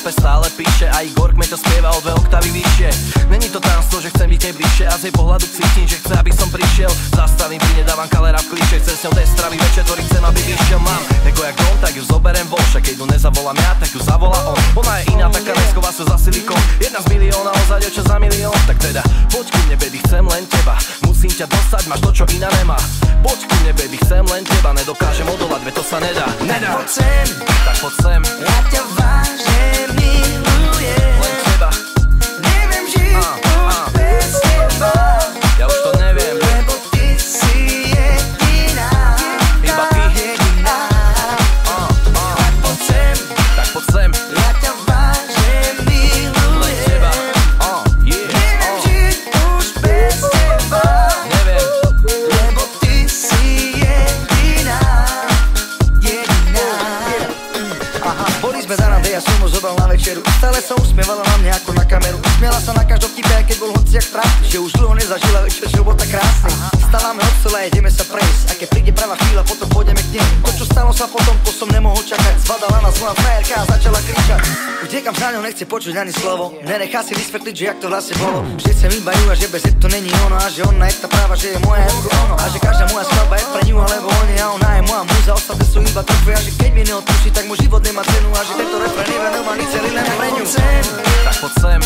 Whatsappe stále píše a Igor Kmeťa spieva o 2 oktávy vyššie. Není to tajomstvo, že chcem byť nej bližšie a z jej pohľadu cítim, že chce, aby som prišiel. Zastavím pri nedávam kalera v kliše, chcem s ňou destravý večer, ktorý chcem, aby vyšiel. Mám ego jak dom, tak ju zoberiem von, však keď ju nezavolám ja, tak ju zavolá on. Ona je iná, taká neschová sa za silikon, jedna z milióna, ozaj čo za milión. Tak teda, poď ku mne, baby, chcem len teba. Musím ťa dostať, máš to, čo iná nemá. Poď ku mne, baby, chcem len teba. Nedokážem odolať, veď to sa nedá. Poď sem, tak poď sem. Ja ťa vážne milujem. Len teba. Neviem žiť už bez teba. Ja už to neviem. Lebo ty si jediná. Iba ty. Jediná. Tak poď sem, Tak poď sem. ja ťa vážne milujem. Len teba. Neviem žiť už bez teba. Neviem. Lebo ty si jediná. Jediná. Boli sme za rande, ja som ho zobral na večeru. Stále sa usmievala na mňa ako na kameru. Smiela sa na každom vtipe, aj keď bol hociak trápny. Že už dlho nezažila večer, že bol tak krásny. Stávame od stola, ideme sa prejsť. A keď príde pravá chvíľa, potom pôjdeme k nej. To čo stalo sa potom, to som nemohol čakať. Zvadala nás moja frajerka a začala kričať. Utekam za ňou, nechce počuť ani slovo. Nenechá si vysvetliť, že jak to vlastne bolo. Že chcem iba ju a že bez jej to není ono. A že ona je tá práva, že je moja ako ono. A že každá moja skladba je pre ňu alebo on je. A ona je moja múza, ostatné sú iba trofej. A že keď mi neodpustí, tak môj život nemá cenu. A že tento refrén je venovaný celý len pre ňu. Tak poď sem.